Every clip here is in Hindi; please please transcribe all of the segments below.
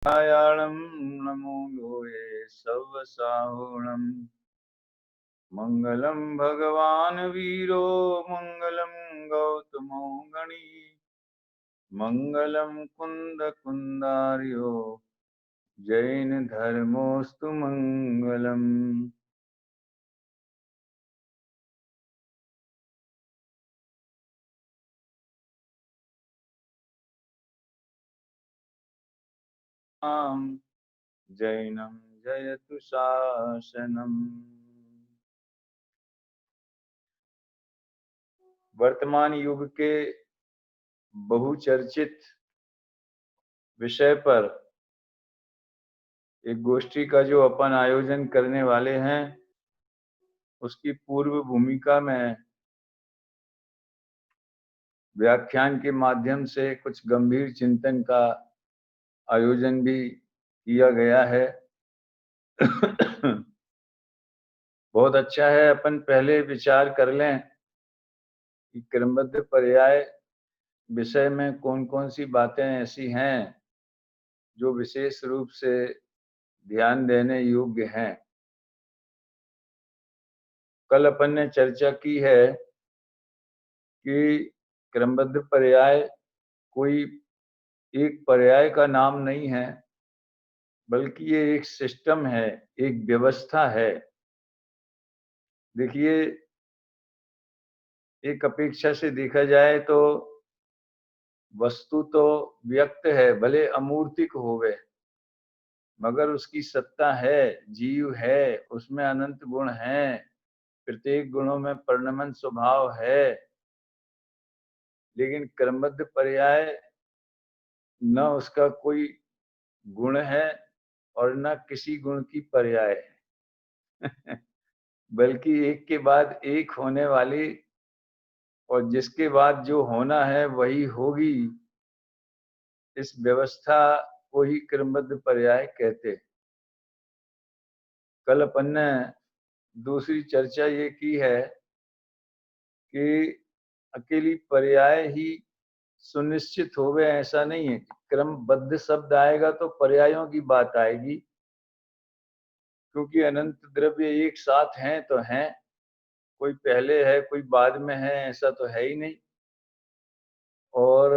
नारायणं नमो लोये सवसाहुणम् मङ्गलं भगवान् वीरो मङ्गलं गौतमो गणी मङ्गलं कुन्दकुन्दार्यो जैन धर्मोऽस्तु मङ्गलम्। जैनं जयतु शासनम्। वर्तमान युग के बहुचर्चित विषय पर एक गोष्ठी का जो अपन आयोजन करने वाले हैं, उसकी पूर्व भूमिका में व्याख्यान के माध्यम से कुछ गंभीर चिंतन का आयोजन भी किया गया है। बहुत अच्छा है, अपन पहले विचार कर लें कि क्रमबद्ध पर्याय विषय में कौन कौन सी बातें ऐसी हैं जो विशेष रूप से ध्यान देने योग्य हैं। कल अपन ने चर्चा की है कि क्रमबद्ध पर्याय कोई एक पर्याय का नाम नहीं है, बल्कि ये एक सिस्टम है, एक व्यवस्था है। देखिए, एक अपेक्षा से देखा जाए तो वस्तु तो व्यक्त है, भले अमूर्तिक होवे, मगर उसकी सत्ता है, जीव है, उसमें अनंत गुण हैं, प्रत्येक गुणों में परिणमन स्वभाव है। लेकिन क्रमबद्ध पर्याय न उसका कोई गुण है और न किसी गुण की पर्याय है। बल्कि एक के बाद एक होने वाली और जिसके बाद जो होना है वही होगी, इस व्यवस्था को ही क्रमबद्ध पर्याय कहते। कल अपन ने दूसरी चर्चा ये की है कि अकेली पर्याय ही सुनिश्चित होवे ऐसा नहीं है। क्रमबद्ध शब्द आएगा तो पर्यायों की बात आएगी, क्योंकि अनंत द्रव्य एक साथ हैं तो हैं, कोई पहले है कोई बाद में है ऐसा तो है ही नहीं। और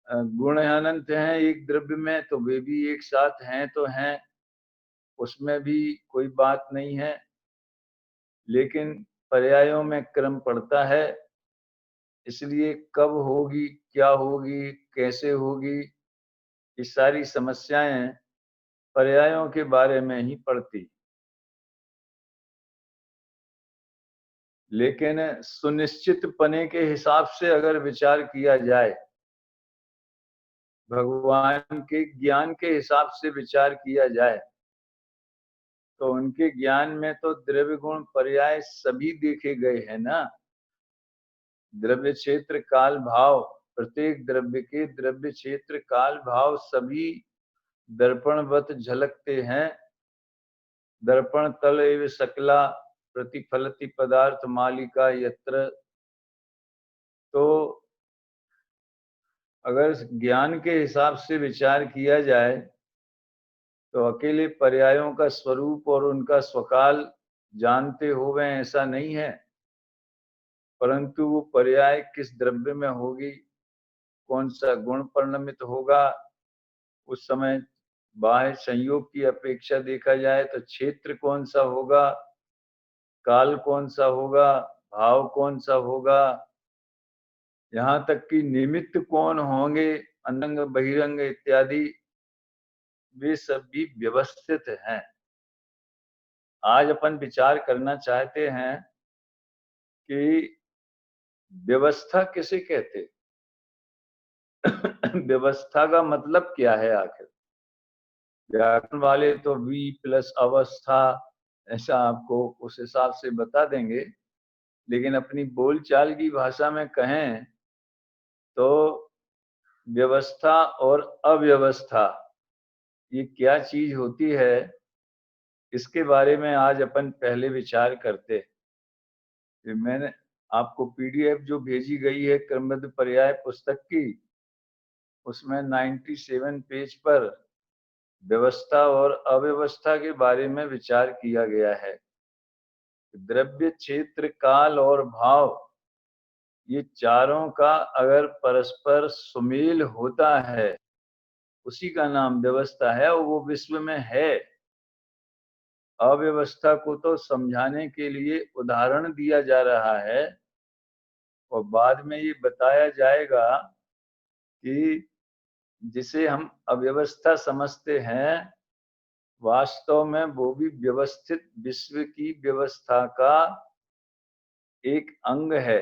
गुण अनंत हैं एक द्रव्य में तो वे भी एक साथ हैं तो हैं, उसमें भी कोई बात नहीं है। लेकिन पर्यायों में क्रम पड़ता है, इसलिए कब होगी, क्या होगी, कैसे होगी, ये सारी समस्याएं पर्यायों के बारे में ही पड़ती। लेकिन सुनिश्चित पने के हिसाब से अगर विचार किया जाए, भगवान के ज्ञान के हिसाब से विचार किया जाए, तो उनके ज्ञान में तो द्रव्य गुण पर्याय सभी देखे गए हैं ना। द्रव्य क्षेत्र काल भाव, प्रत्येक द्रव्य के द्रव्य क्षेत्र काल भाव सभी दर्पणवत झलकते हैं। दर्पण तल एव सकला प्रतिफलति पदार्थ मालिका यत्र। तो अगर ज्ञान के हिसाब से विचार किया जाए तो अकेले पर्यायों का स्वरूप और उनका स्वकाल जानते हुए ऐसा नहीं है, परंतु वो पर्याय किस द्रव्य में होगी, कौन सा गुण परिणमित होगा, उस समय बाह्य संयोग की अपेक्षा देखा जाए तो क्षेत्र कौन सा होगा, काल कौन सा होगा, भाव कौन सा होगा, यहाँ तक कि निमित्त कौन होंगे, अंतरंग बहिरंग इत्यादि, वे सब भी व्यवस्थित हैं। आज अपन विचार करना चाहते हैं कि व्यवस्था किसे कहते। व्यवस्था का मतलब क्या है आखिर। व्याकरण वाले तो वी प्लस अवस्था ऐसा आपको उस हिसाब से बता देंगे, लेकिन अपनी बोलचाल की भाषा में कहें तो व्यवस्था और अव्यवस्था ये क्या चीज होती है, इसके बारे में आज अपन पहले विचार करते। मैंने आपको पीडीएफ जो भेजी गई है क्रमबद्ध पर्याय पुस्तक की, उसमें 97 पेज पर व्यवस्था और अव्यवस्था के बारे में विचार किया गया है। द्रव्य, क्षेत्र, काल और भाव, ये चारों का अगर परस्पर सुमेल होता है, उसी का नाम व्यवस्था है और वो विश्व में है। अव्यवस्था को तो समझाने के लिए उदाहरण दिया जा रहा है और बाद में ये बताया जाएगा कि जिसे हम अव्यवस्था समझते हैं, वास्तव में वो भी व्यवस्थित विश्व की व्यवस्था का एक अंग है।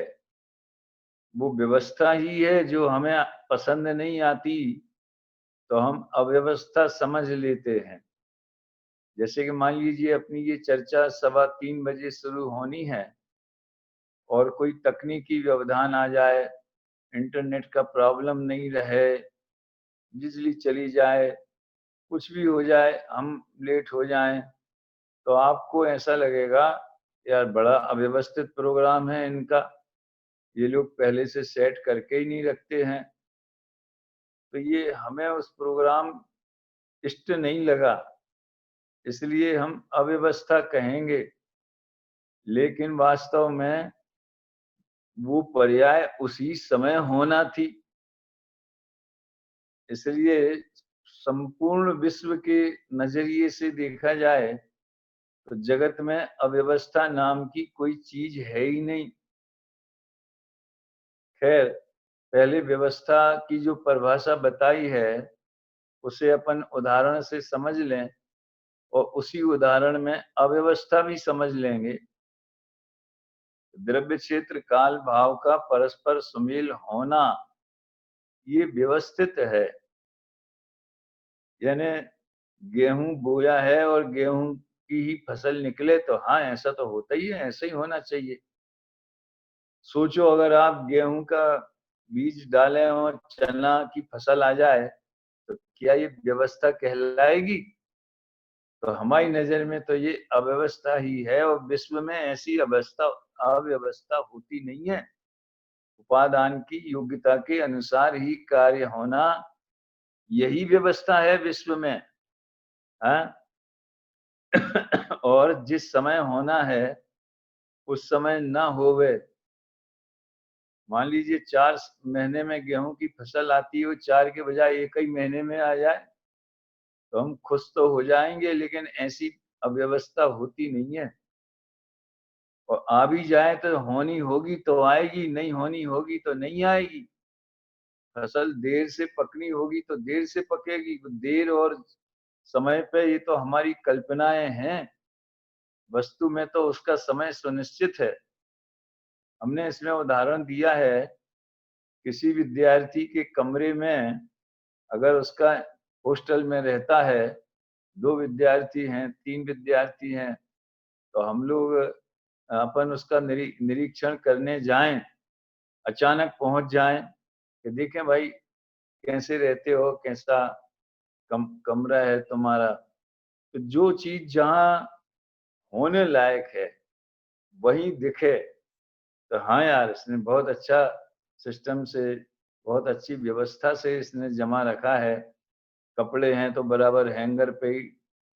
वो व्यवस्था ही है जो हमें पसंद नहीं आती, तो हम अव्यवस्था समझ लेते हैं। जैसे कि मान लीजिए अपनी ये चर्चा 3:15 बजे शुरू होनी है और कोई तकनीकी व्यवधान आ जाए, इंटरनेट का प्रॉब्लम नहीं रहे, बिजली चली जाए, कुछ भी हो जाए, हम लेट हो जाएं, तो आपको ऐसा लगेगा यार बड़ा अव्यवस्थित प्रोग्राम है इनका, ये लोग पहले से सेट करके ही नहीं रखते हैं। तो ये हमें उस प्रोग्राम इष्ट नहीं लगा, इसलिए हम अव्यवस्था कहेंगे। लेकिन वास्तव में वो पर्याय उसी समय होना थी। इसलिए संपूर्ण विश्व के नजरिए से देखा जाए तो जगत में अव्यवस्था नाम की कोई चीज है ही नहीं। खैर, पहले व्यवस्था की जो परिभाषा बताई है उसे अपन उदाहरण से समझ लें और उसी उदाहरण में अव्यवस्था भी समझ लेंगे। द्रव्य, क्षेत्र, काल, भाव का परस्पर सुमेल होना, ये व्यवस्थित है। यानी गेहूं बोया है और गेहूं की ही फसल निकले तो हाँ, ऐसा तो होता ही है, ऐसा ही होना चाहिए। सोचो अगर आप गेहूं का बीज डालें और चना की फसल आ जाए तो क्या ये व्यवस्था कहलाएगी? तो हमारी नजर में तो ये अव्यवस्था ही है और विश्व में ऐसी अव्यवस्था होती नहीं है। उपादान की योग्यता के अनुसार ही कार्य होना, यही व्यवस्था है विश्व में। हाँ? और जिस समय होना है उस समय ना होवे। मान लीजिए 4 महीने में गेहूं की फसल आती है, 4 के बजाय एक ही महीने में आ जाए तो हम खुश तो हो जाएंगे, लेकिन ऐसी अव्यवस्था होती नहीं है। और आ भी जाए तो होनी होगी तो आएगी, नहीं होनी होगी तो नहीं आएगी। फसल देर से पकनी होगी तो देर से पकेगी। देर और समय पे ये तो हमारी कल्पनाएं हैं, वस्तु में तो उसका समय सुनिश्चित है। हमने इसमें उदाहरण दिया है, किसी विद्यार्थी के कमरे में अगर उसका हॉस्टल में रहता है, 2 विद्यार्थी हैं, 3 विद्यार्थी हैं, तो हम लोग अपन उसका निरीक्षण करने जाएं, अचानक पहुंच जाएं कि देखें भाई कैसे रहते हो, कैसा कमरा है तुम्हारा। तो जो चीज जहां होने लायक है वही दिखे तो हाँ यार, इसने बहुत अच्छा सिस्टम से, बहुत अच्छी व्यवस्था से इसने जमा रखा है। कपड़े हैं तो बराबर हैंगर पे ही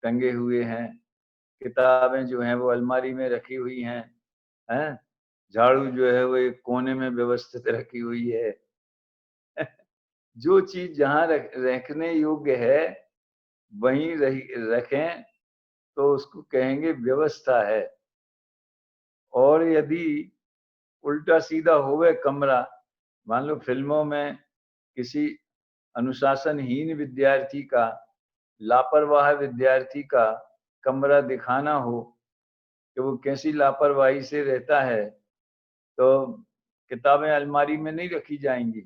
टंगे हुए हैं, किताबें जो हैं वो अलमारी में रखी हुई हैं, हैं? झाड़ू जो है वो एक कोने में व्यवस्थित रखी हुई है। जो चीज जहां रखने योग्य है वहीं रखें तो उसको कहेंगे व्यवस्था है। और यदि उल्टा सीधा होवे कमरा, मान लो फिल्मों में किसी अनुशासनहीन विद्यार्थी का, लापरवाह विद्यार्थी का कमरा दिखाना हो कि वो कैसी लापरवाही से रहता है, तो किताबें अलमारी में नहीं रखी जाएंगी,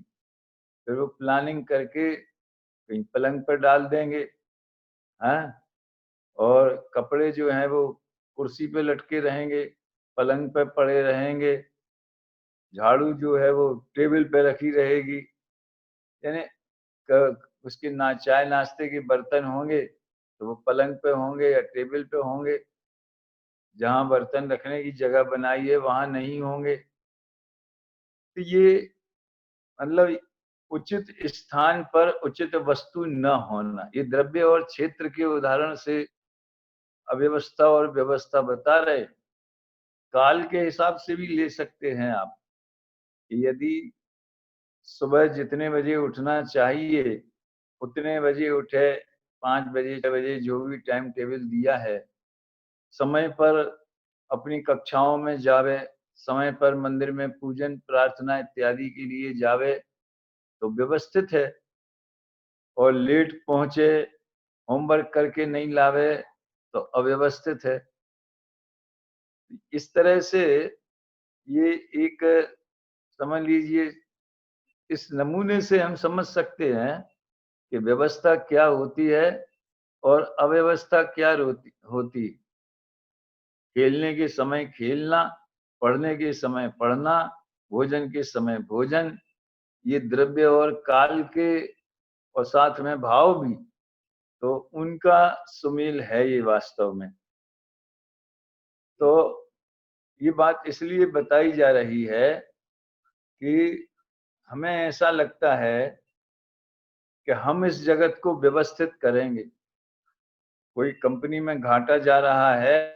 फिर वो प्लानिंग करके कहीं पलंग पर डाल देंगे। हाँ, और कपड़े जो हैं वो कुर्सी पे लटके रहेंगे, पलंग पे पड़े रहेंगे, झाड़ू जो है वो टेबल पे रखी रहेगी। यानी उसके ना चाय नाश्ते के बर्तन होंगे तो वो पलंग पे होंगे या टेबल पे होंगे, जहां बर्तन रखने की जगह बनाई है वहां नहीं होंगे। तो ये मतलब उचित स्थान पर उचित वस्तु न होना। ये द्रव्य और क्षेत्र के उदाहरण से अव्यवस्था और व्यवस्था बता रहे। काल के हिसाब से भी ले सकते हैं आप। यदि सुबह जितने बजे उठना चाहिए उतने बजे उठे, 5 बजे 6 बजे जो भी टाइम टेबल दिया है, समय पर अपनी कक्षाओं में जावे, समय पर मंदिर में पूजन प्रार्थना इत्यादि के लिए जावे तो व्यवस्थित है। और लेट पहुंचे, होमवर्क करके नहीं लावे तो अव्यवस्थित है। इस तरह से ये एक, समझ लीजिए, इस नमूने से हम समझ सकते हैं कि व्यवस्था क्या होती है और अव्यवस्था क्या होती। खेलने के समय खेलना, पढ़ने के समय पढ़ना, भोजन के समय भोजन, ये द्रव्य और काल के और साथ में भाव भी, तो उनका सुमेल है ये वास्तव में। तो ये बात इसलिए बताई जा रही है कि हमें ऐसा लगता है कि हम इस जगत को व्यवस्थित करेंगे। कोई कंपनी में घाटा जा रहा है,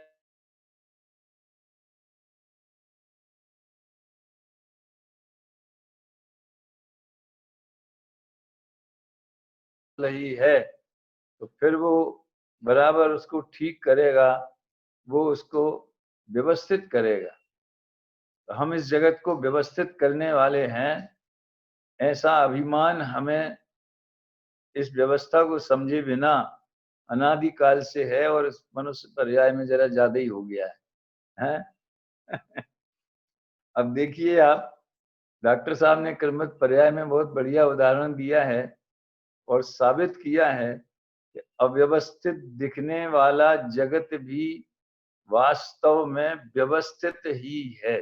रही है, तो फिर वो बराबर उसको ठीक करेगा, वो उसको व्यवस्थित करेगा। तो हम इस जगत को व्यवस्थित करने वाले हैं, ऐसा अभिमान हमें इस व्यवस्था को समझे बिना अनादिकाल से है और इस मनुष्य पर्याय में जरा ज्यादा ही हो गया है? अब देखिए आप, डॉक्टर साहब ने क्रमत पर्याय में बहुत बढ़िया उदाहरण दिया है और साबित किया है कि अव्यवस्थित दिखने वाला जगत भी वास्तव में व्यवस्थित ही है।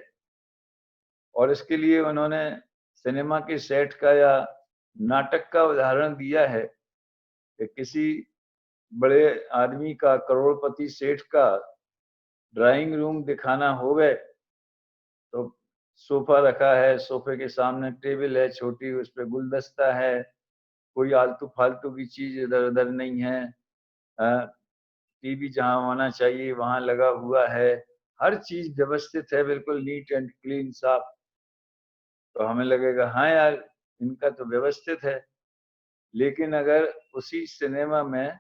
और इसके लिए उन्होंने सिनेमा के सेट का या नाटक का उदाहरण दिया है कि किसी बड़े आदमी का, करोड़पति सेठ का ड्राइंग रूम दिखाना हो गए तो सोफा रखा है, सोफे के सामने टेबल है छोटी, उस पर गुलदस्ता है, कोई आलतू फालतू की चीज इधर उधर नहीं है, टीवी जहां होना चाहिए वहां लगा हुआ है, हर चीज व्यवस्थित है, बिल्कुल नीट एंड क्लीन, साफ। तो हमें लगेगा हाँ यार, इनका तो व्यवस्थित है। लेकिन अगर उसी सिनेमा में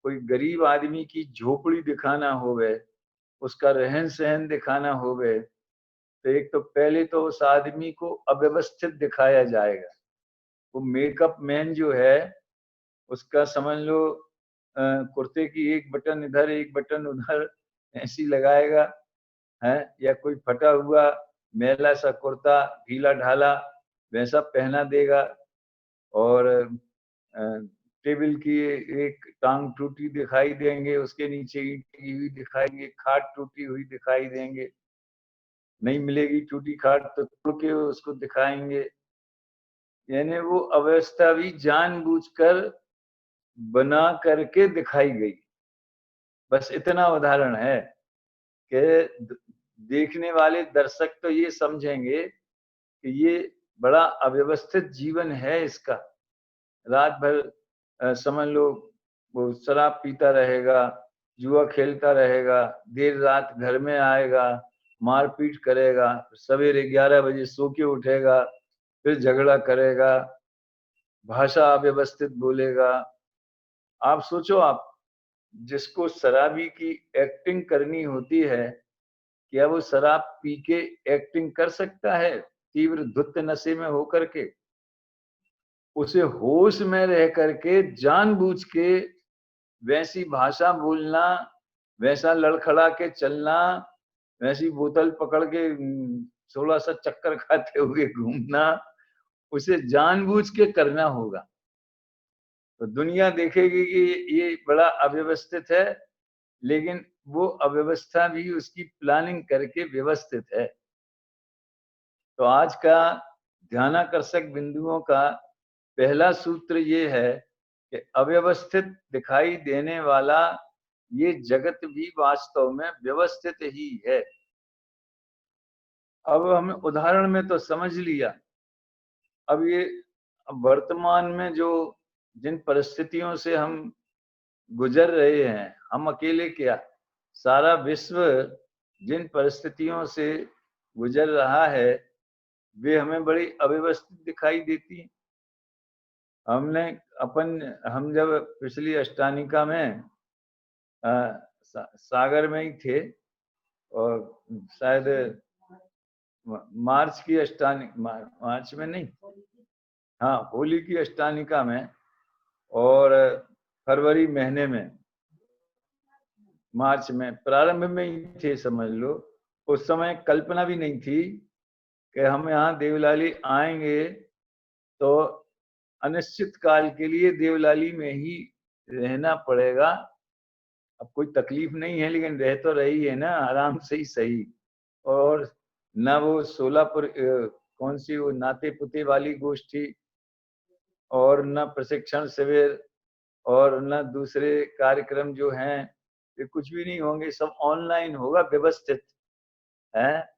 कोई गरीब आदमी की झोपड़ी दिखाना हो गए, उसका रहन सहन दिखाना हो गए, तो एक तो पहले तो उस आदमी को अव्यवस्थित दिखाया जाएगा। वो मेकअप मैन जो है उसका समझ लो कुर्ते की एक बटन इधर एक बटन उधर ऐसी लगाएगा है, या कोई फटा हुआ मैला सा कुर्ता ढीला ढाला वैसा पहना देगा। और टेबल की एक टांग टूटी दिखाई देंगे, उसके नीचे ईंट लगी हुई दिखाएंगे, खाट टूटी हुई दिखाई देंगे, नहीं मिलेगी टूटी खाट तो तोड़ के उसको दिखाएंगे। यानी वो अवस्था भी जानबूझकर बना करके दिखाई गई। बस इतना उदाहरण है कि देखने वाले दर्शक तो ये समझेंगे कि ये बड़ा अव्यवस्थित जीवन है इसका। रात भर समझ लो वो शराब पीता रहेगा, जुआ खेलता रहेगा, देर रात घर में आएगा, मारपीट करेगा, सवेरे 11 बजे सो के उठेगा, फिर झगड़ा करेगा, भाषा अव्यवस्थित बोलेगा। आप सोचो, आप जिसको शराबी की एक्टिंग करनी होती है, क्या वो शराब पी के एक्टिंग कर सकता है तीव्र धुत नशे में होकर के? उसे होश में रह करके जानबूझ के वैसी भाषा बोलना, वैसा लड़खड़ा के चलना, वैसी बोतल पकड़ के 16 सा चक्कर खाते हुए घूमना, उसे जानबूझ के करना होगा। तो दुनिया देखेगी कि ये बड़ा अव्यवस्थित है, लेकिन वो अव्यवस्था भी उसकी प्लानिंग करके व्यवस्थित है। तो आज का ध्यानाकर्षक बिंदुओं का पहला सूत्र ये है कि अव्यवस्थित दिखाई देने वाला ये जगत भी वास्तव में व्यवस्थित ही है। अब हम उदाहरण में तो समझ लिया, अब ये अब वर्तमान में जो जिन परिस्थितियों से हम गुजर रहे हैं, हम अकेले क्या, सारा विश्व जिन परिस्थितियों से गुजर रहा है वे हमें बड़ी अव्यवस्थित दिखाई देती है। हम जब पिछली अष्टानिका में सागर में ही थे और शायद मार्च की मार्च में नहीं, हाँ होली की अष्टानिका में और फरवरी महीने में, मार्च में प्रारंभ में ही थे समझ लो। उस समय कल्पना भी नहीं थी कि हम यहाँ देवलाली आएंगे तो अनिश्चित काल के लिए देवलाली में ही रहना पड़ेगा। अब कोई तकलीफ नहीं है लेकिन रह तो रही है ना, आराम से ही सही। और न वो सोलापुर कौन सी वो नाते पुते वाली गोष्ठी और न प्रशिक्षण शिविर और न दूसरे कार्यक्रम जो हैं, ये कुछ भी नहीं होंगे, सब ऑनलाइन होगा, व्यवस्थित है।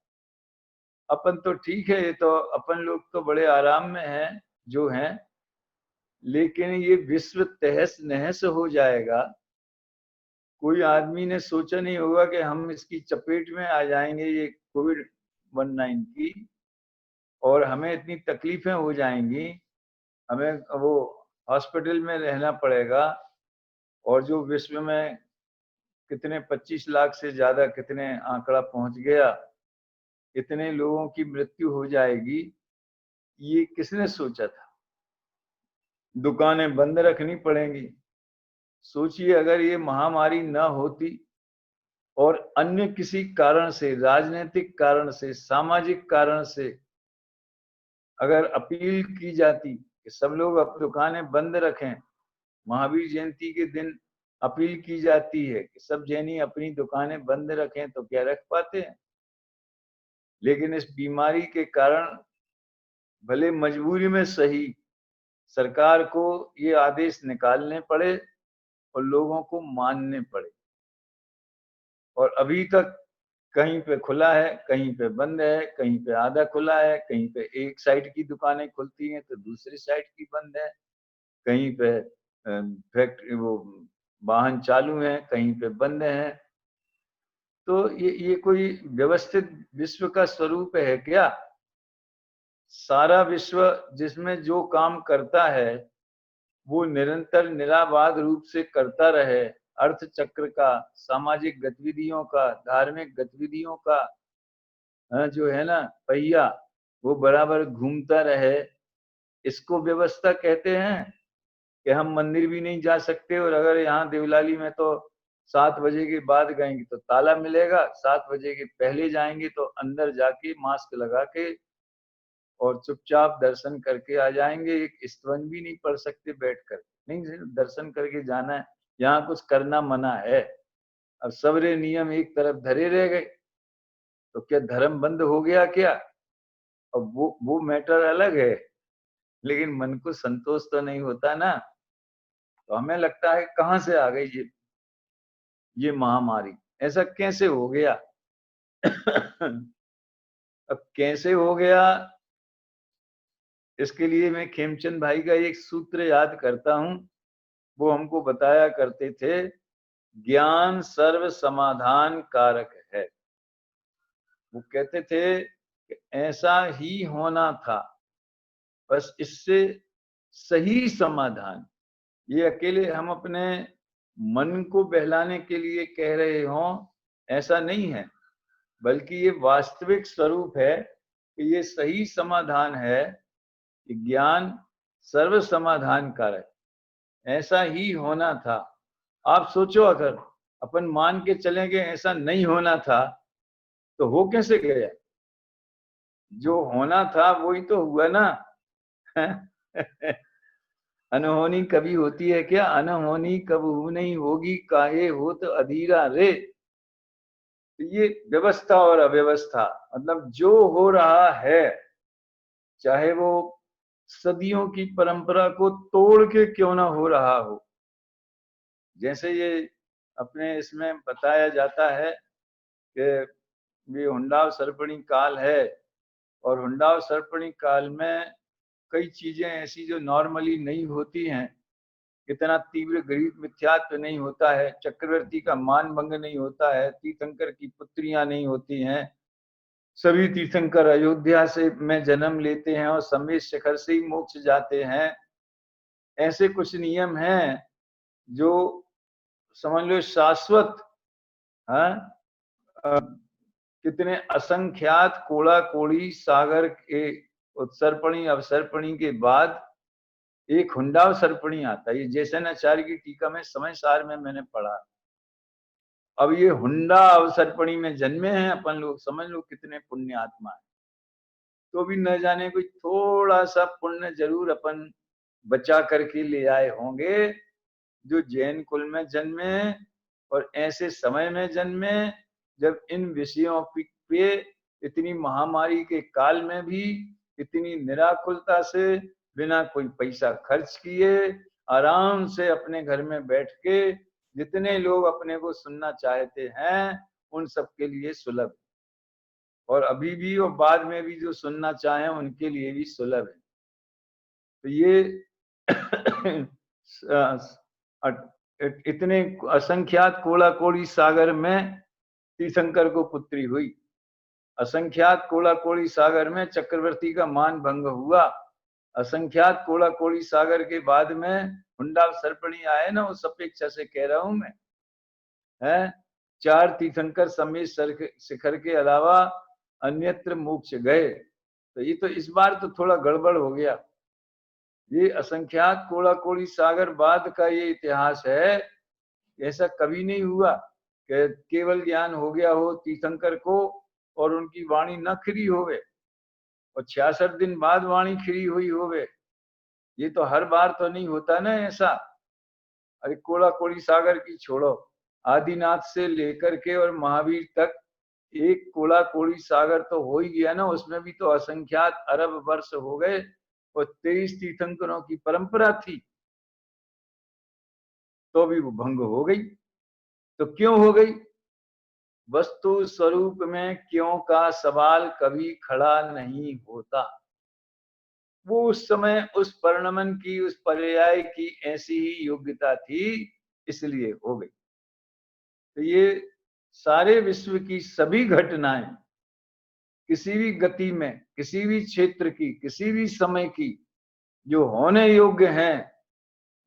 अपन तो ठीक है, ये तो अपन लोग तो बड़े आराम में हैं जो हैं, लेकिन ये विश्व तहस नहस हो जाएगा। कोई आदमी ने सोचा नहीं होगा कि हम इसकी चपेट में आ जाएंगे, ये कोविड-19 की, और हमें इतनी तकलीफें हो जाएंगी, हमें वो हॉस्पिटल में रहना पड़ेगा। और जो विश्व में कितने 25 लाख से ज्यादा कितने आंकड़ा पहुंच गया, इतने लोगों की मृत्यु हो जाएगी, ये किसने सोचा था। दुकानें बंद रखनी पड़ेंगी। सोचिए अगर ये महामारी न होती और अन्य किसी कारण से, राजनीतिक कारण से, सामाजिक कारण से अगर अपील की जाती कि सब लोग अब दुकानें बंद रखें, महावीर जयंती के दिन अपील की जाती है कि सब जैनी अपनी दुकानें बंद रखें, तो क्या रख पाते हैं। लेकिन इस बीमारी के कारण भले मजबूरी में सही सरकार को ये आदेश निकालने पड़े और लोगों को मानने पड़े। और अभी तक कहीं पे खुला है, कहीं पे बंद है, कहीं पे आधा खुला है, कहीं पे एक साइड की दुकानें खुलती हैं तो दूसरी साइड की बंद है, कहीं पे फैक्ट्री वो वाहन चालू हैं, कहीं पे बंद हैं। तो ये कोई व्यवस्थित विश्व का स्वरूप है क्या। सारा विश्व जिसमें जो काम करता है वो निरंतर निराबाध रूप से करता रहे, अर्थ चक्र का, सामाजिक गतिविधियों का, धार्मिक गतिविधियों का जो है ना पहिया, वो बराबर घूमता रहे, इसको व्यवस्था कहते हैं। कि हम मंदिर भी नहीं जा सकते और अगर यहाँ देवलाली में तो 7 बजे के बाद गएंगे तो ताला मिलेगा, 7 बजे के पहले जाएंगे तो अंदर जाके मास्क लगा के और चुपचाप दर्शन करके आ जाएंगे। एक स्तवन भी नहीं पढ़ सकते बैठकर, नहीं सिर्फ दर्शन करके जाना है, यहाँ कुछ करना मना है। अब सबरे नियम एक तरफ धरे रह गए तो क्या धर्म बंद हो गया क्या। अब वो मैटर अलग है, लेकिन मन को संतोष तो नहीं होता ना। तो हमें लगता है कहां से आ गई ये महामारी, ऐसा कैसे हो गया। अब कैसे हो गया, इसके लिए मैं खेमचंद भाई का एक सूत्र याद करता हूं। वो हमको बताया करते थे, ज्ञान सर्व समाधान कारक है। वो कहते थे कि ऐसा ही होना था, बस इससे सही समाधान। ये अकेले हम अपने मन को बहलाने के लिए कह रहे हों ऐसा नहीं है, बल्कि ये वास्तविक स्वरूप है कि ये सही समाधान है कि ज्ञान सर्व समाधान कारक, ऐसा ही होना था। आप सोचो अगर अपन मान के चलेंगे ऐसा नहीं होना था तो हो कैसे गया। जो होना था वही तो हुआ ना। अनहोनी कभी होती है क्या, अनहोनी कबहू नहीं होगी, काहे हो तो अधीरा रे। ये व्यवस्था और अव्यवस्था, मतलब जो हो रहा है, चाहे वो सदियों की परंपरा को तोड़ के क्यों ना हो रहा हो। जैसे ये अपने इसमें बताया जाता है कि ये हुंडाव सर्पणी काल है और हुंडाव सर्पणी काल में कई चीजें ऐसी जो नॉर्मली नहीं होती हैं, इतना तीव्र गरीब मिथ्यात्व नहीं होता है, चक्रवर्ती का मान भंग नहीं होता है, तीर्थंकर की पुत्रियां नहीं होती हैं, सभी तीर्थंकर अयोध्या से में जन्म लेते हैं और समेत शिखर से ही मोक्ष जाते हैं। ऐसे कुछ नियम हैं जो समझ लो शाश्वत, हाँ, कितने असंख्यात कोड़ा कोड़ी सागर के उत्सर्पणी अवसर्पणी के बाद एक हुंडावसर्पणी आता है। ये जैसनाचार्य की टीका में समय सार में मैंने पढ़ा। अब ये हुंडा अवसर्पणी में जन्मे हैं अपन लोग, समझ लो कितने पुण्य आत्मा है। तो भी न जाने कोई थोड़ा सा पुण्य जरूर अपन बचा करके ले आए होंगे, जो जैन कुल में जन्मे और ऐसे समय में जन्मे जब इन विषयों पे इतनी महामारी के काल में भी इतनी निराकुलता से बिना कोई पैसा खर्च किए आराम से अपने घर में बैठ के जितने लोग अपने को सुनना चाहते हैं उन सबके लिए सुलभ, और अभी भी और बाद में भी जो सुनना चाहें उनके लिए भी सुलभ है। तो ये इतने असंख्यात कोड़ा कोड़ी सागर में तीर्थंकर को पुत्री हुई, असंख्यात कोड़ा कोड़ी सागर में चक्रवर्ती का मान भंग हुआ, असंख्यात कोड़ा कोड़ी सागर के बाद में हुंडा सर्पणी आए ना, उस अपेक्षा से कह रहा हूं मैं, है 4 तीर्थंकर समेत शिखर के अलावा अन्यत्र मोक्ष गए। तो ये तो इस बार तो थोड़ा गड़बड़ हो गया। ये असंख्यात कोड़ा कोड़ी सागर बाद का ये इतिहास है, ऐसा कभी नहीं हुआ कि केवल ज्ञान हो गया हो तीर्थंकर को और उनकी वाणी न खिरी होवे और 66 दिन बाद वाणी खिरी हुई होवे। ये तो हर बार तो नहीं होता ना ऐसा। अरे कोड़ा कोड़ी सागर की छोड़ो, आदिनाथ से लेकर के और महावीर तक एक कोड़ा कोड़ी सागर तो हो ही गया ना, उसमें भी तो असंख्यात अरब वर्ष हो गए और 23 तीर्थंकरों की परंपरा थी, तो भी वो भंग हो गई। तो क्यों हो गई? वस्तु स्वरूप में क्यों का सवाल कभी खड़ा नहीं होता। वो उस समय उस परिणमन की, उस पर्याय की ऐसी ही योग्यता थी, इसलिए हो गई। तो ये सारे विश्व की सभी घटनाएं किसी भी गति में, किसी भी क्षेत्र की, किसी भी समय की जो होने योग्य हैं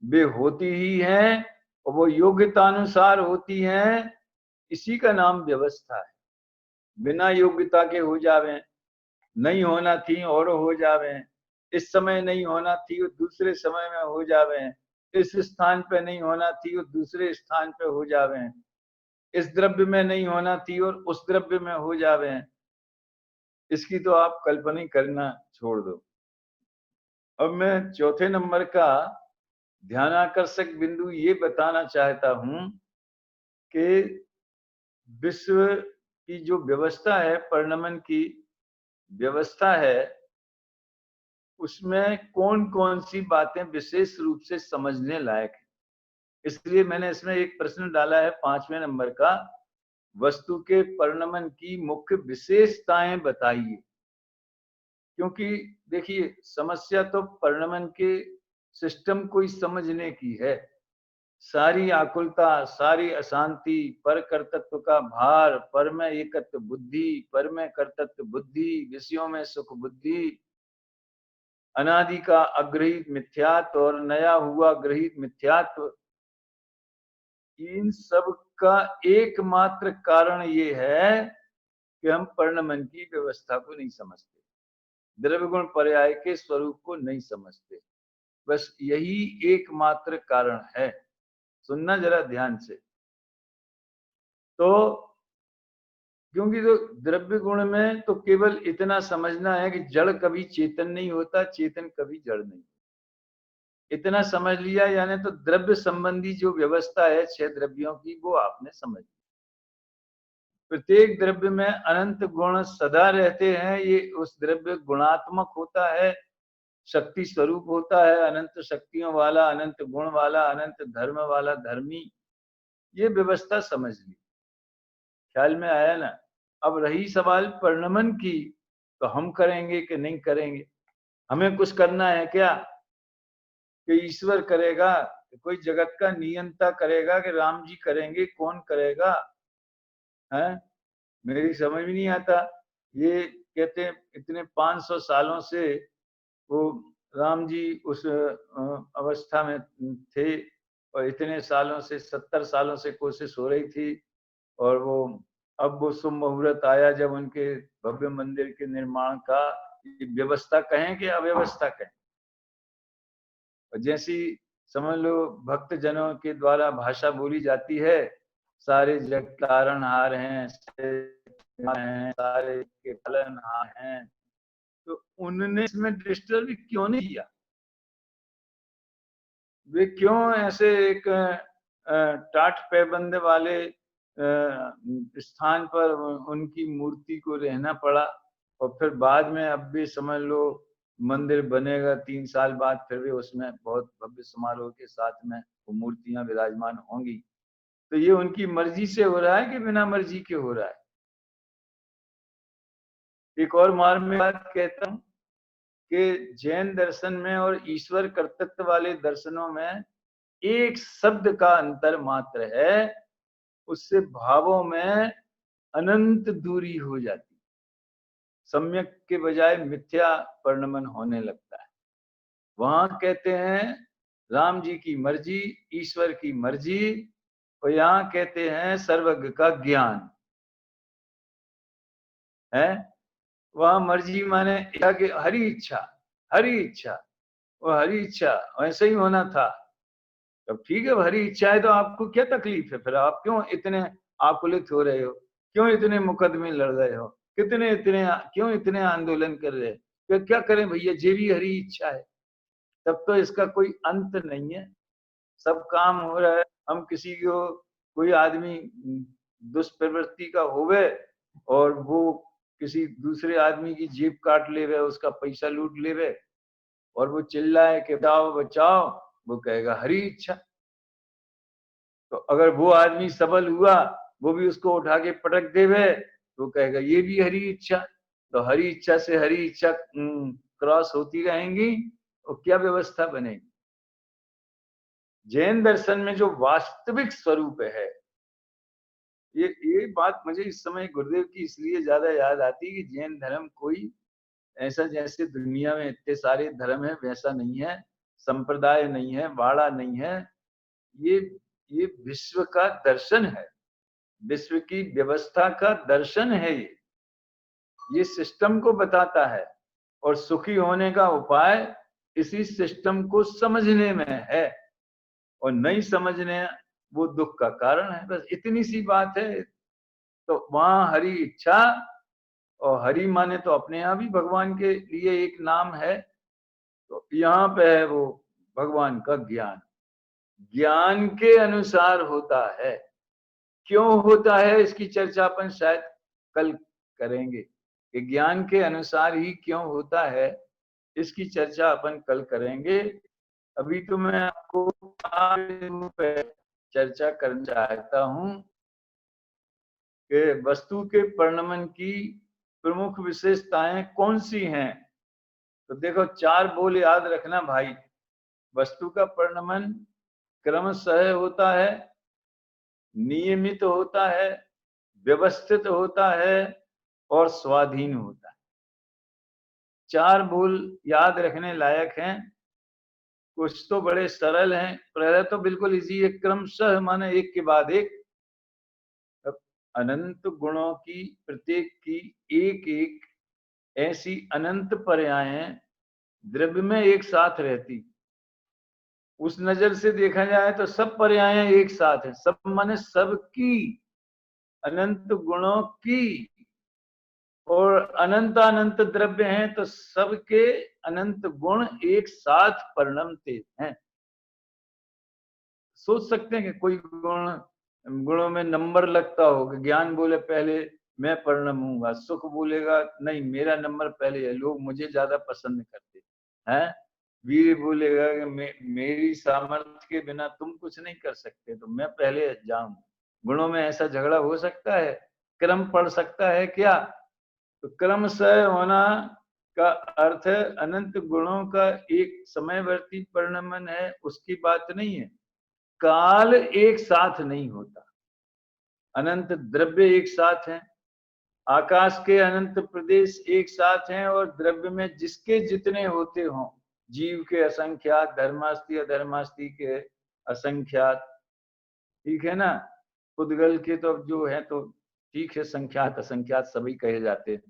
वे होती ही हैं और वो योग्यता अनुसार होती हैं। इसी का नाम व्यवस्था है। बिना योग्यता के हो जावे, नहीं होना थी और हो जावे, इस समय नहीं होना थी वो दूसरे समय में हो जावे, इस स्थान पे नहीं होना थी वो दूसरे स्थान पे हो जावे, इस द्रव्य में नहीं होना थी और उस द्रव्य में हो जावे। इसकी तो आप कल्पना करना छोड़ दो। अब मैं चौथे नंबर का ध्यानाकर्षक बिंदु ये बताना चाहता हूं कि विश्व की जो व्यवस्था है, परिणमन की व्यवस्था है, उसमें कौन कौन सी बातें विशेष रूप से समझने लायक है। इसलिए मैंने इसमें एक प्रश्न डाला है 5वें नंबर का, वस्तु के परिणमन की मुख्य विशेषताएं बताइए। क्योंकि देखिए समस्या तो परिणमन के सिस्टम को ही समझने की है। सारी आकुलता, सारी अशांति, पर कर्तृत्व का भार, पर में एकत्व बुद्धि, पर में कर्तृत्व बुद्धि, विषयों में सुख बुद्धि, अनादि का अग्रहित मिथ्यात्व और नया हुआ ग्रहित मिथ्यात्व, इन सब का एकमात्र कारण ये है कि हम परिणमन की व्यवस्था को नहीं समझते, द्रव्य गुण पर्याय के स्वरूप को नहीं समझते। बस यही एकमात्र कारण है। सुनना जरा ध्यान से। तो क्योंकि जो द्रव्य गुण में तो केवल इतना समझना है कि जड़ कभी चेतन नहीं होता, चेतन कभी जड़ नहीं। इतना समझ लिया, यानी तो द्रव्य संबंधी जो व्यवस्था है 6 द्रव्यों की वो आपने समझ ली। प्रत्येक द्रव्य में अनंत गुण सदा रहते हैं। ये उस द्रव्य गुणात्मक होता है, शक्ति स्वरूप होता है, अनंत शक्तियों वाला, अनंत गुण वाला, अनंत धर्म वाला धर्मी। ये व्यवस्था समझ ली, ख्याल में आया ना। अब रही सवाल परिणमन की, तो हम करेंगे कि नहीं करेंगे। हमें कुछ करना है क्या कि ईश्वर करेगा, कोई जगत का नियंता करेगा कि राम जी करेंगे, कौन करेगा? है मेरी समझ में नहीं आता। ये कहते हैं इतने 500 सालों से वो राम जी उस अवस्था में थे और इतने सालों से 70 सालों से कोशिश हो रही थी और वो अब वो शुभ मुहूर्त आया जब उनके भव्य मंदिर के निर्माण का व्यवस्था कहें कि अव्यवस्था कहें। और जैसी समझ लो भक्त जनों के द्वारा भाषा बोली जाती है, सारे जग तारणहार हैं, सारे के पालनहार हैं, तो उन्होंने इसमें डिस्टर्ब क्यों नहीं किया? वे क्यों ऐसे एक टाट पैबंद वाले स्थान पर उनकी मूर्ति को रहना पड़ा? और फिर बाद में अब भी समझ लो मंदिर बनेगा 3 साल बाद, फिर भी उसमें बहुत भव्य समारोह के साथ में वो मूर्तियां विराजमान होंगी। तो ये उनकी मर्जी से हो रहा है कि बिना मर्जी के हो रहा है? एक और मार्मिक बात कहता हूं कि जैन दर्शन में और ईश्वर कर्तृत्व वाले दर्शनों में एक शब्द का अंतर मात्र है, उससे भावों में अनंत दूरी हो जाती, सम्यक के बजाय मिथ्या परिणमन होने लगता है। वहां कहते हैं राम जी की मर्जी, ईश्वर की मर्जी, और यहाँ कहते हैं सर्वज्ञ का ज्ञान है। वहां मर्जी माने हरी इच्छा, हरी इच्छा, वो हरी इच्छा ऐसे ही होना था। तब ठीक है, हरी इच्छा है तो आपको क्या तकलीफ है? फिर आप क्यों इतने आकुलित हो रहे हो? क्यों इतने मुकदमे लड़ रहे हो? क्यों इतने आंदोलन कर रहे हैं? क्या करें भैया, ये भी हरी इच्छा है। तब तो इसका कोई अंत नहीं है, सब काम हो रहा है। हम किसी को कोई आदमी दुष्प्रवृत्ति का होवे और वो किसी दूसरे आदमी की जेब काट लेवे, उसका पैसा लूट लेवे और वो चिल्लाए कि बचाओ बचाओ, वो कहेगा हरी इच्छा। तो अगर वो आदमी सबल हुआ, वो भी उसको उठा के पटक देवे, तो कहेगा ये भी हरी इच्छा। तो हरी इच्छा से हरी इच्छा क्रॉस होती रहेंगी और क्या व्यवस्था बनेगी? जैन दर्शन में जो वास्तविक स्वरूप है, ये बात मुझे इस समय गुरुदेव की इसलिए ज्यादा याद आती है कि जैन धर्म कोई ऐसा जैसे दुनिया में इतने सारे धर्म है वैसा नहीं है, संप्रदाय नहीं है, वाड़ा नहीं है। ये ये विश्व का दर्शन है, विश्व की व्यवस्था का दर्शन है। ये सिस्टम को बताता है और सुखी होने का उपाय इसी सिस्टम को समझने में है, और नहीं समझने वो दुख का कारण है। बस इतनी सी बात है। तो वहां हरी इच्छा, और हरि माने तो अपने यहाँ भी भगवान के लिए एक नाम है, तो यहाँ पे है वो भगवान का ज्ञान, ज्ञान के अनुसार होता है। क्यों होता है इसकी चर्चा अपन शायद कल करेंगे, कि ज्ञान के अनुसार ही क्यों होता है, इसकी चर्चा अपन कल करेंगे। अभी तो मैं आपको चर्चा करना चाहता हूं कि वस्तु के परिणमन की प्रमुख विशेषताएं कौन सी हैं। तो देखो 4 बोल याद रखना भाई। वस्तु का परिणमन क्रमशः होता है, नियमित होता है, व्यवस्थित होता है और स्वाधीन होता है। 4 बोल याद रखने लायक हैं। कुछ तो बड़े सरल हैं, पहले तो बिल्कुल इजी है, क्रमशः माने एक के बाद एक। अनंत गुणों की प्रत्येक की एक एक ऐसी अनंत पर्यायें द्रव्य में एक साथ रहती। उस नजर से देखा जाए तो सब पर्यायें एक साथ हैं, सब माने सबकी, अनंत गुणों की, और अनंत अनंत द्रव्य हैं तो सबके अनंत गुण एक साथ परिणमते हैं। सोच सकते हैं कि कोई गुणों में नंबर लगता होगा। ज्ञान बोले पहले मैं परिणमूंगा, सुख बोलेगा नहीं मेरा नंबर पहले है, लोग मुझे ज्यादा पसंद करते हैं। वीर बोलेगा कि मेरी सामर्थ्य के बिना तुम कुछ नहीं कर सकते, तो मैं पहले जाऊं। गुणों में ऐसा झगड़ा हो सकता है? क्रम पड़ सकता है क्या? तो क्रमशः होना का अर्थ अनंत गुणों का एक समयवर्ती परिणमन है, उसकी बात नहीं है। काल एक साथ नहीं होता, अनंत द्रव्य एक साथ हैं, आकाश के अनंत प्रदेश एक साथ हैं, और द्रव्य में जिसके जितने होते हों, जीव के असंख्यात, धर्मास्ति अधर्मास्ति के असंख्यात, ठीक है ना। पुद्गल के तो जो है तो ठीक है, संख्यात असंख्यात सभी कहे जाते हैं।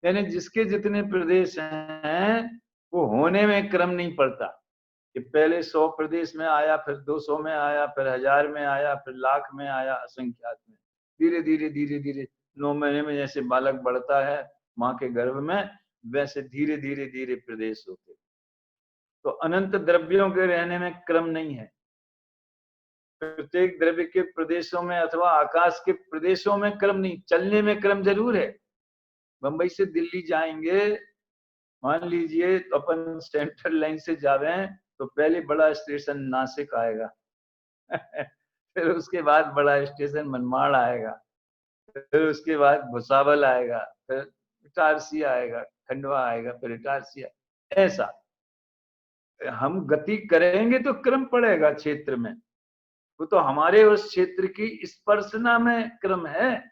यानी जिसके जितने प्रदेश हैं वो होने में क्रम नहीं पड़ता कि पहले 100 प्रदेश में आया, फिर 200 में आया, फिर 1000 में आया, फिर लाख में आया, असंख्यात में। धीरे धीरे धीरे धीरे 9 महीने में जैसे बालक बढ़ता है माँ के गर्भ में, वैसे धीरे धीरे धीरे प्रदेश होते। तो अनंत द्रव्यों के रहने में क्रम नहीं है। प्रत्येक द्रव्य के प्रदेशों में अथवा आकाश के प्रदेशों में क्रम नहीं, चलने में क्रम जरूर है। बंबई से दिल्ली जाएंगे, मान लीजिए तो अपन सेंट्रल लाइन से जा रहे हैं, तो पहले बड़ा स्टेशन नासिक आएगा फिर उसके बाद बड़ा स्टेशन मनमाड़ आएगा, फिर उसके बाद भुसावल आएगा, फिर इटारसी आएगा, खंडवा आएगा, फिर इटारसी आएगा। ऐसा हम गति करेंगे तो क्रम पड़ेगा क्षेत्र में, वो तो हमारे उस क्षेत्र की स्पर्शना में क्रम है।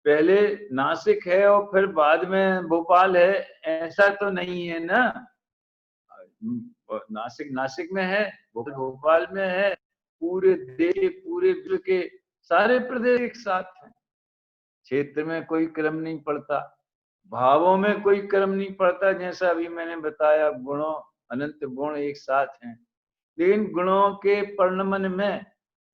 पहले नासिक है और फिर बाद में भोपाल है, ऐसा तो नहीं है ना। नासिक नासिक में है, भोपाल में है, पूरे देश पूरे विश्व के सारे प्रदेश एक साथ हैं। क्षेत्र में कोई क्रम नहीं पड़ता, भावों में कोई क्रम नहीं पड़ता, जैसा अभी मैंने बताया गुणों अनंत गुण एक साथ हैं। लेकिन गुणों के परिणमन में,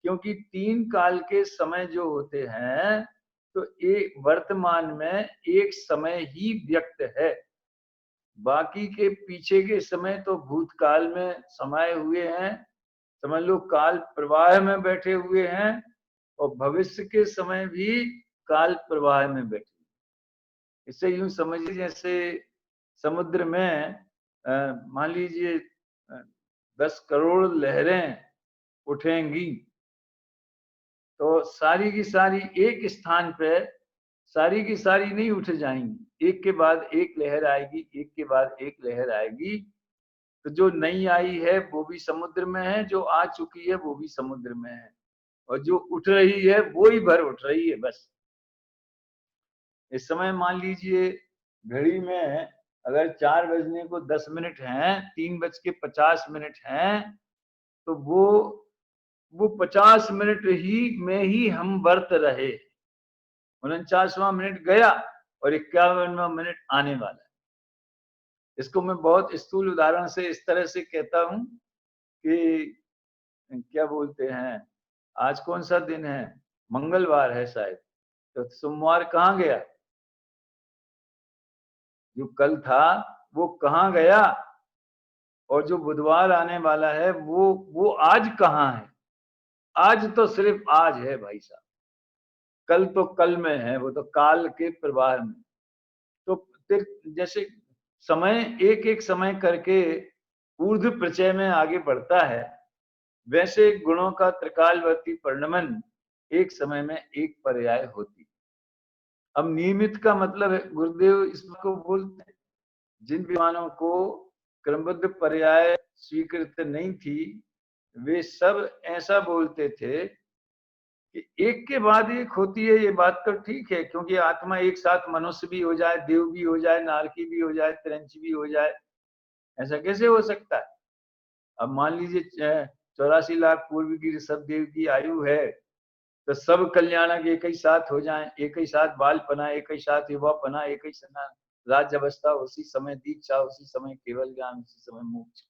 क्योंकि 3 काल के समय जो होते हैं, तो एक वर्तमान में एक समय ही व्यक्त है, बाकी के पीछे के समय तो भूतकाल में समाये हुए हैं, समझ लो काल प्रवाह में बैठे हुए हैं, और भविष्य के समय भी काल प्रवाह में बैठे। इससे यूं समझिए जैसे समुद्र में मान लीजिए 10 करोड़ लहरें उठेंगी, तो सारी की सारी एक स्थान पे सारी की सारी नहीं उठ जाएंगी, एक के बाद एक लहर आएगी, एक के बाद एक लहर आएगी। तो जो नई आई है वो भी समुद्र में है, जो आ चुकी है वो भी समुद्र में है, और जो उठ रही है वो ही भर उठ रही है बस। इस समय मान लीजिए घड़ी में अगर 4 बजने को 10 मिनट हैं, 3:50 हैं, तो वो 50 मिनट ही में ही हम वर्त रहे। 49वां मिनट गया और 51वां मिनट आने वाला है। इसको मैं बहुत स्थूल उदाहरण से इस तरह से कहता हूं कि क्या बोलते हैं, आज कौन सा दिन है, मंगलवार है शायद, तो सोमवार कहाँ गया, जो कल था वो कहाँ गया, और जो बुधवार आने वाला है वो आज कहाँ है। आज तो सिर्फ आज है भाई साहब, कल तो कल में है, वो तो काल के प्रवाह में। तो फिर जैसे समय एक एक समय करके ऊर्ध्व प्रचय में आगे बढ़ता है, वैसे गुणों का त्रिकालवर्ती परिणमन एक समय में एक पर्याय होती। अब नियमित का मतलब है, गुरुदेव इसको बोलते हैं, जिन विद्वानों को क्रमबद्ध पर्याय स्वीकृत नहीं थी, वे सब ऐसा बोलते थे कि एक के बाद एक होती है। ये बात तो ठीक है, क्योंकि आत्मा एक साथ मनुष्य भी हो जाए, देव भी हो जाए, नारकी भी हो जाए, तिरंची भी हो जाए, ऐसा कैसे हो सकता है। अब मान लीजिए 84 लाख पूर्व की ऋषभ देव की आयु है, तो सब कल्याणक एक ही साथ हो जाएं, एक ही साथ बालपना, एक ही साथ युवापना, एक ही समय राज्य अवस्था, उसी समय दीक्षा, उसी समय केवल ज्ञान, उसी समय मोक्ष।